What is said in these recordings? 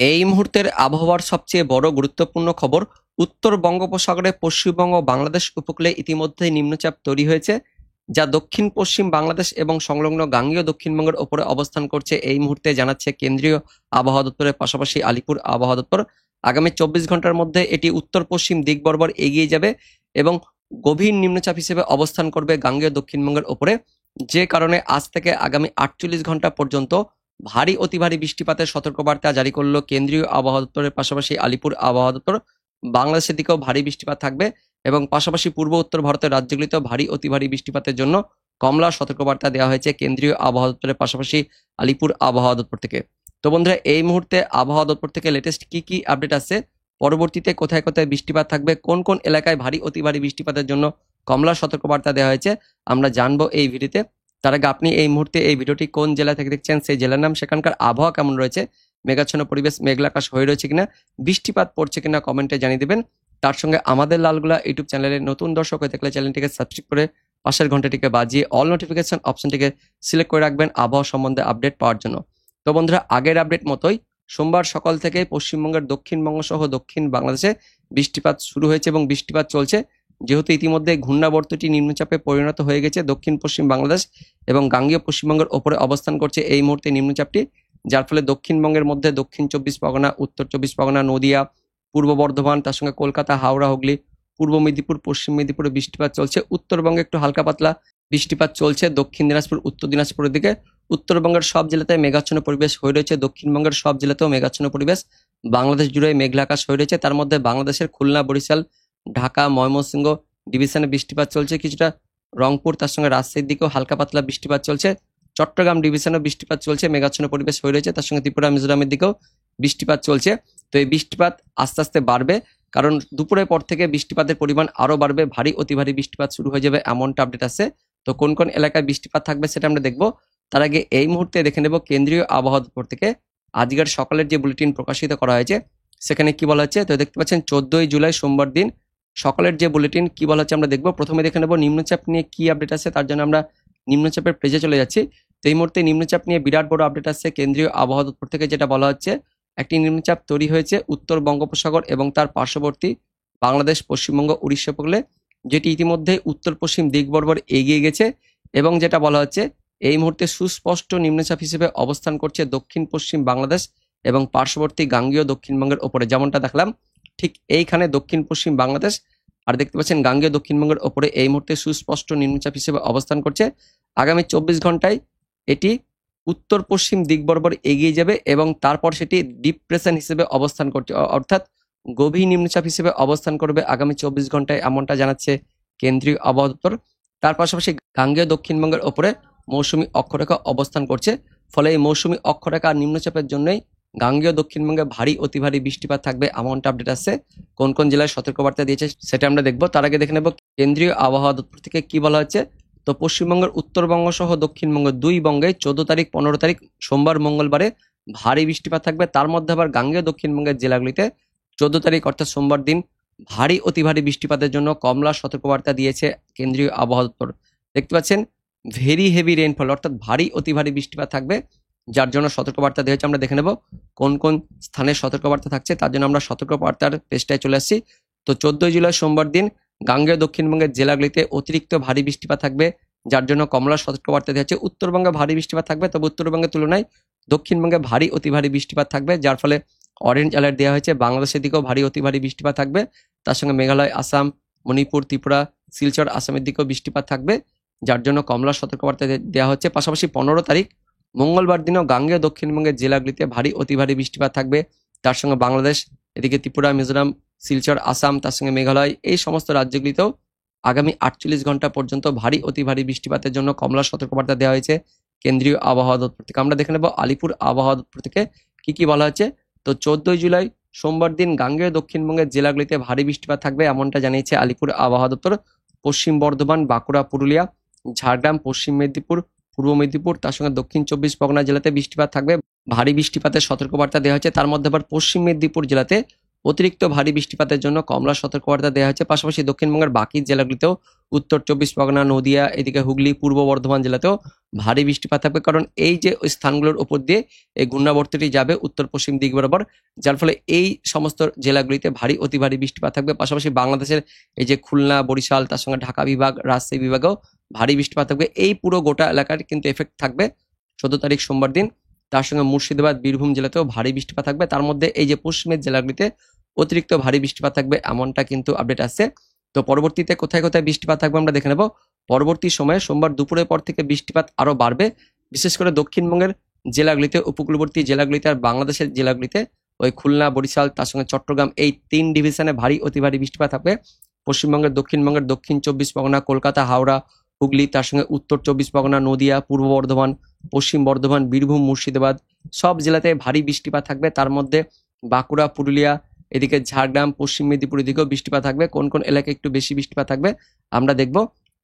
এই মুহূর্তের আবহাওয়ার সবচেয়ে বড় গুরুত্বপূর্ণ খবর, উত্তর বঙ্গোপসাগরে পশ্চিমবঙ্গ বাংলাদেশ উপকূলে ইতিমধ্যেই নিম্নচাপ তৈরি হয়েছে, যা দক্ষিণ পশ্চিম বাংলাদেশ এবং সংলগ্ন গাঙ্গেয় দক্ষিণবঙ্গের ওপরে অবস্থান করছে। এই মুহূর্তে জানাচ্ছে কেন্দ্রীয় আবহাওয়া দপ্তরের পাশাপাশি আলিপুর আবহাওয়া দপ্তর। আগামী 24 ঘন্টার মধ্যে এটি উত্তর পশ্চিম দিক বরাবর এগিয়ে যাবে এবং গভীর নিম্নচাপ হিসেবে অবস্থান করবে গাঙ্গেয় দক্ষিণবঙ্গের ওপরে, যে কারণে আজ থেকে আগামী 48 ঘন্টা পর্যন্ত ভারী অতি ভারী বৃষ্টিপাতের সতর্কবার্তা জারি করলো কেন্দ্রীয় আবহাওয়া দপ্তরের পাশাপাশি আলিপুর আবহাওয়া দপ্তর। বাংলাদেশের দিকেও ভারী বৃষ্টিপাত থাকবে এবং পাশাপাশি পূর্ব উত্তর ভারতের রাজ্যগুলিতেও ভারী অতি ভারী বৃষ্টিপাতের জন্য কমলা সতর্কবার্তা দেওয়া হয়েছে কেন্দ্রীয় আবহাওয়া দপ্তরের পাশাপাশি আলিপুর আবহাওয়া দপ্তর থেকে। তো বন্ধুরা, এই মুহূর্তে আবহাওয়া দপ্তর থেকে লেটেস্ট কি কি আপডেট আছে, পরবর্তীতে কোথায় কোথায় বৃষ্টিপাত থাকবে, কোন কোন এলাকায় ভারী অতি ভারী বৃষ্টিপাতের জন্য কমলা সতর্কবার্তা দেওয়া হয়েছে, আমরা জানবো এই ভিডিওতে। তার আগে আপনি এই মুহূর্তে এই ভিডিওটি কোন জেলা থেকে দেখছেন, সেই জেলার নাম, সেখানকার আবহাওয়া কেমন রয়েছে, মেঘাচ্ছন্ন পরিবেশ, মেঘলা আকাশ হয়ে রয়েছে কিনা, বৃষ্টিপাত পড়ছে কিনা কমেন্টে জানিয়ে দিবেন। তার সঙ্গে আমাদের লালগোলা ইউটিউব চ্যানেলের নতুন দর্শক হয়ে থাকলে চ্যানেলটিকে সাবস্ক্রাইব করে পাশের ঘন্টাটিকে বাজিয়ে অল নোটিফিকেশন অপশনটিকে সিলেক্ট করে রাখবেন আবহাওয়া সম্বন্ধে আপডেট পাওয়ার জন্য। তো বন্ধুরা, আগের আপডেট মতোই সোমবার সকাল থেকে পশ্চিমবঙ্গের দক্ষিণবঙ্গ সহ দক্ষিণ বাংলাদেশে বৃষ্টিপাত শুরু হয়েছে এবং বৃষ্টিপাত চলছে। যেহেতু ইতিমধ্যে ঘূর্ণাবর্তটি নিম্নচাপে পরিণত হয়ে গেছে, দক্ষিণ পশ্চিম বাংলাদেশ এবং গাঙ্গেয় পশ্চিমবঙ্গের ওপরে অবস্থান করছে এই মুহূর্তে নিম্নচাপটি, যার ফলে দক্ষিণবঙ্গের মধ্যে দক্ষিণ 24 পরগনা, উত্তর 24 পরগনা, নদিয়া, পূর্ব বর্ধমান, তার সঙ্গে কলকাতা, হাওড়া, হুগলি, পূর্ব মেদিনীপুর, পশ্চিম মেদিনীপুরে বৃষ্টিপাত চলছে। উত্তরবঙ্গে একটু হালকা পাতলা বৃষ্টিপাত চলছে দক্ষিণ দিনাজপুর, উত্তর দিনাজপুরের দিকে। উত্তরবঙ্গের সব জেলাতে মেঘাচ্ছন্ন পরিবেশ হয়ে রয়েছে, দক্ষিণবঙ্গের সব জেলাতেও মেঘাচ্ছন্ন পরিবেশ, বাংলাদেশ জুড়ে মেঘলা আকাশ হয়ে রয়েছে। তার মধ্যে বাংলাদেশের খুলনা, বরিশাল, ঢাকা, ময়মনসিংহ ডিভিশনে বৃষ্টিপাত চলছে, কিছুটা রংপুর, তার সঙ্গে রাজশাহীর দিকেও হালকা পাতলা বৃষ্টিপাত চলছে। চট্টগ্রাম ডিভিশনেও বৃষ্টিপাত চলছে, মেঘাচ্ছন্ন পরিবেশ হয়ে রয়েছে। তার সঙ্গে ত্রিপুরা, মিজোরামের দিকেও বৃষ্টিপাত চলছে। তো এই বৃষ্টিপাত আস্তে আস্তে বাড়বে, কারণ দুপুরের পর থেকে বৃষ্টিপাতের পরিমাণ আরো বাড়বে, ভারী অতি ভারী বৃষ্টিপাত শুরু হয়ে যাবে, এমনটা আপডেট আছে। তো কোন কোন এলাকায় বৃষ্টিপাত থাকবে সেটা আমরা দেখবো। তার আগে এই মুহূর্তে দেখে নেব কেন্দ্রীয় আবহাওয়া দপ্তর থেকে আজকের সকালের যে বুলেটিন প্রকাশিত করা হয়েছে সেখানে কি বলা হচ্ছে। তো দেখতে পাচ্ছেন 14 জুলাই সোমবার দিন সকালের যে বুলেটিন কি বলা হচ্ছে আমরা দেখবো। প্রথমে দেখে নেব নিম্নচাপ নিয়ে কি আপডেট আছে, তার জন্য আমরা নিম্নচাপের পেজে চলে যাচ্ছি। তো এই মুহূর্তে নিম্নচাপ নিয়ে বিরাট বড় আপডেট আসছে কেন্দ্রীয় আবহাওয়া দপ্তর থেকে, যেটা বলা হচ্ছে একটি নিম্নচাপ তৈরি হয়েছে উত্তর বঙ্গোপসাগর এবং তার পার্শ্ববর্তী বাংলাদেশ, পশ্চিমবঙ্গ, উড়িষ্যা উপকূলে, যেটি ইতিমধ্যে উত্তর পশ্চিম দিক বরাবর এগিয়ে গেছে এবং যেটা বলা হচ্ছে এই মুহূর্তে সুস্পষ্ট নিম্নচাপ হিসেবে অবস্থান করছে দক্ষিণ পশ্চিম বাংলাদেশ এবং পার্শ্ববর্তী গাঙ্গেয় দক্ষিণবঙ্গের ওপরে। যেমনটা দেখলাম ঠিক এইখানে দক্ষিণ পশ্চিম বাংলাদেশ আর দেখতে পাচ্ছেন গাঙ্গেয় দক্ষিণবঙ্গের ওপরে এই মুহূর্তে সুস্পষ্ট নিম্নচাপ হিসেবে অবস্থান করছে। আগামী 24 ঘন্টায় এটি উত্তর পশ্চিম দিক বরাবর এগিয়ে যাবে এবং তারপর সেটি ডিপ্রেশন হিসেবে অবস্থান করছে, অর্থাৎ গভীর নিম্নচাপ হিসেবে অবস্থান করবে আগামী 24 ঘন্টায়, এমনটা জানাচ্ছে কেন্দ্রীয় আবহাওয়া দপ্তর। তার পাশাপাশি গাঙ্গেয় দক্ষিণবঙ্গের ওপরে মৌসুমী অক্ষরেখা অবস্থান করছে, ফলে এই মৌসুমী অক্ষরেখা নিম্নচাপের জন্যই গাঙ্গেয় দক্ষিণবঙ্গে ভারী অতি ভারী বৃষ্টিপাত থাকবে, এমনটা আপডেট আসছে। কোন কোন জেলায় সতর্কবার্তা দিয়েছে সেটা আমরা দেখবো। তার আগে দেখে নেব কেন্দ্রীয় আবহাওয়া দপ্তর থেকে কি বলা হচ্ছে। তো পশ্চিমবঙ্গের উত্তরবঙ্গ সহ দক্ষিণবঙ্গ দুই বঙ্গে 14 তারিখ, 15 তারিখ সোমবার, মঙ্গলবারে ভারী বৃষ্টিপাত থাকবে। তার মধ্যে আবার গাঙ্গেয় দক্ষিণবঙ্গের জেলাগুলিতে 14 তারিখ অর্থাৎ সোমবার দিন ভারী অতি ভারী বৃষ্টিপাতের জন্য কমলা সতর্কবার্তা দিয়েছে কেন্দ্রীয় আবহাওয়া দপ্তর। দেখতে পাচ্ছেন ভেরি হেভি রেইনফল অর্থাৎ ভারী অতি ভারী বৃষ্টিপাত থাকবে, যার জন্য সতর্কবার্তা দেওয়া হয়েছে। আমরা দেখে নেব কোন কোন স্থানে সতর্কবার্তা থাকছে, তার জন্য আমরা সতর্কবার্তার পেজটায় চলে আসছি। তো 14 জুলাই সোমবার দিন গাঙ্গেয় দক্ষিণবঙ্গের জেলাগুলিতে অতিরিক্ত ভারী বৃষ্টিপাত থাকবে, যার জন্য কমলা সতর্কবার্তা দেওয়া হচ্ছে। উত্তরবঙ্গে ভারী বৃষ্টিপাত থাকবে, তবে উত্তরবঙ্গের তুলনায় দক্ষিণবঙ্গে ভারী অতি ভারী বৃষ্টিপাত থাকবে, যার ফলে অরেঞ্জ অ্যালার্ট দেওয়া হয়েছে। বাংলাদেশের দিকেও ভারী অতি ভারী বৃষ্টিপাত থাকবে, তার সঙ্গে মেঘালয়, আসাম, মণিপুর, ত্রিপুরা, শিলচর, আসামের দিকেও বৃষ্টিপাত থাকবে, যার জন্য কমলা সতর্কবার্তা দেওয়া হচ্ছে। পাশাপাশি 15 তারিখ মঙ্গলবার দিনও গাঙ্গেয় দক্ষিণবঙ্গের জেলাগুলিতে ভারী অতি ভারী বৃষ্টিপাত থাকবে, তার সঙ্গে বাংলাদেশ, এদিকে ত্রিপুরা, মিজোরাম, শিলচর, আসাম, তার সঙ্গে মেঘালয়, এই সমস্ত রাজ্যগুলিতেও আগামী 48 ঘন্টা পর্যন্ত ভারী অতি ভারী বৃষ্টিপাতের জন্য কমলা সতর্কবার্তা দেওয়া হয়েছে কেন্দ্রীয় আবহাওয়া দপ্তর থেকে। আমরা দেখে নেব আলিপুর আবহাওয়া দপ্তর থেকে কি কি বলা হচ্ছে। তো 14 জুলাই সোমবার দিন গাঙ্গেয় দক্ষিণবঙ্গের জেলাগুলিতে ভারী বৃষ্টিপাত থাকবে, এমনটা জানিয়েছে আলিপুর আবহাওয়া দপ্তর। পশ্চিম বর্ধমান, বাঁকুড়া, পুরুলিয়া, ঝাড়গ্রাম, পশ্চিম মেদিনীপুর, পূর্ব মেদিনীপুর, তার সঙ্গে দক্ষিণ 24 পরগনা জেলাতে বৃষ্টিপাত থাকবে, ভারী বৃষ্টিপাতের সতর্কবার্তা দেওয়া হয়েছে। তার মধ্যে আবার পশ্চিম মেদিনীপুর জেলাতে অতিরিক্ত ভারী বৃষ্টিপাতের জন্য কমলা সতর্কবার্তা দেওয়া হয়েছে। পাশাপাশি দক্ষিণবঙ্গের বাকি জেলাগুলিতেও উত্তর 24 পরগনা, নদিয়া, এদিকে হুগলি, পূর্ব বর্ধমান জেলাতেও ভারী বৃষ্টিপাত থাকবে, কারণ এই যে ওই স্থানগুলোর উপর দিয়ে এই ঘূর্ণাবর্তটি যাবে উত্তর পশ্চিম দিক বরাবর, যার ফলে এই সমস্ত জেলাগুলিতে ভারী অতি ভারী বৃষ্টিপাত থাকবে। পাশাপাশি বাংলাদেশের এই যে খুলনা, বরিশাল, তার সঙ্গে ঢাকা বিভাগ, রাজশাহী বিভাগেও ভারী বৃষ্টিপাত থাকবে। এই পুরো গোটা এলাকার কিন্তু এফেক্ট থাকবে 14 তারিখ সোমবার দিন। তার সঙ্গে মুর্শিদাবাদ, বীরভূম জেলাতেও ভারী বৃষ্টিপাত থাকবে। তার মধ্যে এই যে পশ্চিমের জেলাগুলিতে অতিরিক্ত ভারী বৃষ্টিপাত থাকবে, এমনটা কিন্তু আপডেট আসছে। তো পরবর্তীতে কোথায় কোথায় বৃষ্টিপাত থাকবে আমরা দেখে নেব। পরবর্তী সময়ে সোমবার দুপুরের পর থেকে বৃষ্টিপাত আরো বাড়বে, বিশেষ করে দক্ষিণবঙ্গের জেলাগুলিতে, উপকূলবর্তী জেলাগুলিতে আর বাংলাদেশের জেলাগুলিতে ওই খুলনা, বরিশাল, তার সঙ্গে চট্টগ্রাম, এই 3 ডিভিশনে ভারী অতি ভারী বৃষ্টিপাত থাকবে। পশ্চিমবঙ্গের দক্ষিণবঙ্গের দক্ষিণ 24 পরগনা, কলকাতা, হাওড়া, হুগলি, তার সঙ্গে উত্তর 24 পরগনা, নদিয়া, পূর্ব বর্ধমান, পশ্চিম বর্ধমান, বীরভূম, মুর্শিদাবাদ সব জেলাতে ভারী বৃষ্টিপাত থাকবে। তার মধ্যে বাঁকুড়া, পুরুলিয়া, এদিকে ঝাড়গ্রাম, পশ্চিম মেদিনীপুর দিকেও বৃষ্টিপাত থাকবে। কোন কোন এলাকায় একটু বেশি বৃষ্টিপাত থাকবে আমরা দেখব।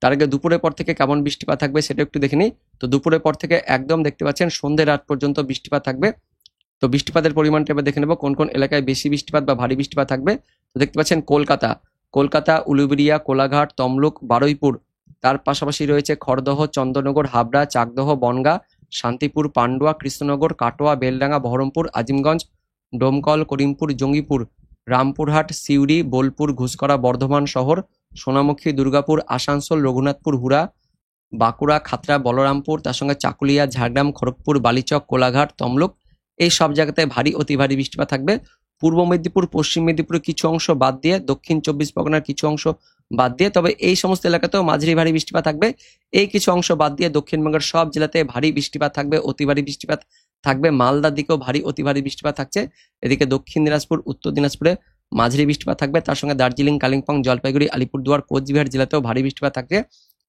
তার আগে দুপুরের পর থেকে কেমন বৃষ্টিপাত থাকবে সেটা একটু দেখে নিই। তো দুপুরের পর থেকে একদম দেখতে পাচ্ছেন সন্ধ্যে রাত পর্যন্ত বৃষ্টিপাত থাকবে। তো বৃষ্টিপাতের পরিমাণটা এবার দেখে নেব কোন কোন এলাকায় বেশি বৃষ্টিপাত বা ভারী বৃষ্টিপাত থাকবে। তো দেখতে পাচ্ছেন কলকাতা, উলুবেড়িয়া, কোলাঘাট, তমলুক, বারুইপুর, তার পাশাপাশি রয়েছে খড়দহ, চন্দননগর, হাবড়া, চাকদহ, বনগাঁ, শান্তিপুর, পান্ডুয়া, কৃষ্ণনগর, কাটোয়া, বেলডাঙ্গা, বহরমপুর, আজিমগঞ্জ, ডোমকল, করিমপুর, জঙ্গিপুর, রামপুরহাট, সিউড়ি, বোলপুর, ঘুষকরা, বর্ধমান শহর, সোনামুখী, দুর্গাপুর, আসানসোল, রঘুনাথপুর, হুড়া, বাঁকুড়া, খাতড়া, বলরামপুর, তার সঙ্গে চাকুলিয়া, ঝাড়গ্রাম, খড়গপুর, বালিচক, কোলাঘাট, তমলুক, এই সব জায়গাতে ভারী অতি ভারী বৃষ্টিপাত থাকবে। পূর্ব মেদিনীপুর, পশ্চিম মেদিনীপুরের কিছু অংশ বাদ দিয়ে, দক্ষিণ 24 পরগনার কিছু অংশ বাদ দিয়ে, তবে এই সমস্ত এলাকাতেও মাঝারি ভারী বৃষ্টিপাত থাকবে। এই কিছু অংশ বাদ দিয়ে দক্ষিণবঙ্গের সব জেলাতে ভারী বৃষ্টিপাত থাকবে, অতি ভারী বৃষ্টিপাত থাকবে। মালদার দিকেও ভারী অতি ভারী বৃষ্টিপাত থাকছে। এদিকে দক্ষিণ দিনাজপুর, উত্তর দিনাজপুরে মাঝারি বৃষ্টিপাত থাকবে। তার সঙ্গে দার্জিলিং, কালিম্পং, জলপাইগুড়ি, আলিপুরদুয়ার, কোচবিহার জেলাতেও ভারী বৃষ্টিপাত থাকবে।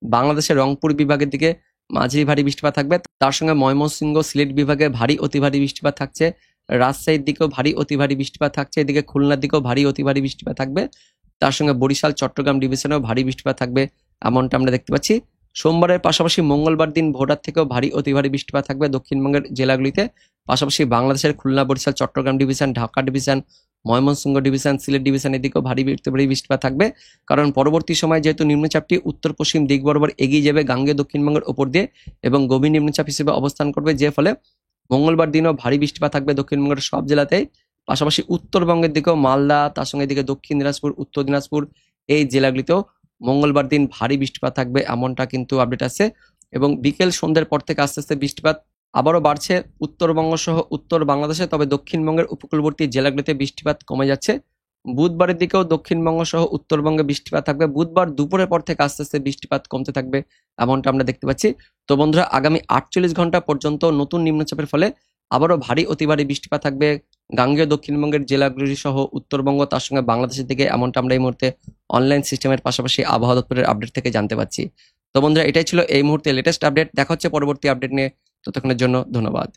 বাংলাদেশের রংপুর বিভাগের দিকে মাঝারি ভারী বৃষ্টিপাত থাকবে। তার সঙ্গে ময়মনসিংহ, সিলেট বিভাগে ভারী অতি ভারী বৃষ্টিপাত থাকছে। রাজশাহীর দিকেও ভারী অতি ভারী বৃষ্টিপাত থাকছে। এদিকে খুলনার দিকেও ভারী অতি ভারী বৃষ্টিপাত থাকবে। তার সঙ্গে বরিশাল, চট্টগ্রাম ডিভিশনেও ভারী বৃষ্টিপাত থাকবে, এমনটা আমরা দেখতে পাচ্ছি। সোমবারের পাশাপাশি মঙ্গলবার দিন ভোররাত থেকেও ভারী অতি ভারী বৃষ্টিপাত থাকবে দক্ষিণবঙ্গের জেলাগুলিতে। পাশাপাশি বাংলাদেশের Khulna, Barishal, Chattogram division, Dhaka division, Mymensingh division, Sylhet division এদিকেও ভারী ভারী বৃষ্টিপাত থাকবে। কারণ পরবর্তী সময় যেহেতু নিম্নচাপটি উত্তর পশ্চিম দিক বরাবর এগিয়ে যাবে গাঙ্গেয় দক্ষিণবঙ্গের উপর দিয়ে এবং গভীর নিম্নচাপ হিসেবে অবস্থান করবে, যে ফলে মঙ্গলবার দিনও ভারী বৃষ্টিপাত থাকবে দক্ষিণবঙ্গের সব জেলাতেই। পাশাপাশি উত্তরবঙ্গের দিকেও মালদা, তার সঙ্গে এদিকে দক্ষিণ দিনাজপুর, উত্তর দিনাজপুর, এই জেলাগুলিতেও মঙ্গলবার দিন ভারী বৃষ্টিপাত থাকবে, এমনটা কিন্তু আপডেট আছে। এবং বিকেল সন্ধ্যের পর থেকে আস্তে আস্তে বৃষ্টিপাত আবারও বাড়ছে উত্তরবঙ্গ সহ উত্তর বাংলাদেশে, তবে দক্ষিণবঙ্গের উপকূলবর্তী জেলাগুলিতে বৃষ্টিপাত কমে যাচ্ছে। বুধবারের দিকেও দক্ষিণবঙ্গ সহ উত্তরবঙ্গে বৃষ্টিপাত থাকবে। বুধবার দুপুরের পর থেকে আস্তে আস্তে বৃষ্টিপাত কমতে থাকবে, এমনটা আমরা দেখতে পাচ্ছি। তো বন্ধুরা, আগামী 48 ঘন্টা পর্যন্ত নতুন নিম্নচাপের ফলে আবারও ভারী অতি ভারী বৃষ্টিপাত থাকবে গাঙ্গেয় দক্ষিণবঙ্গের জেলাগুলি সহ উত্তরবঙ্গ, তার সঙ্গে বাংলাদেশের দিকে, এমনটা আমরা এই মুহূর্তে অনলাইন সিস্টেমের পাশাপাশি আবহাওয়া দপ্তরের আপডেট থেকে জানতে পাচ্ছি। তো বন্ধুরা, এটাই ছিল এই মুহূর্তে লেটেস্ট আপডেট। দেখা হচ্ছে পরবর্তী আপডেট নিয়ে। ততক্ষণের জন্য ধন্যবাদ।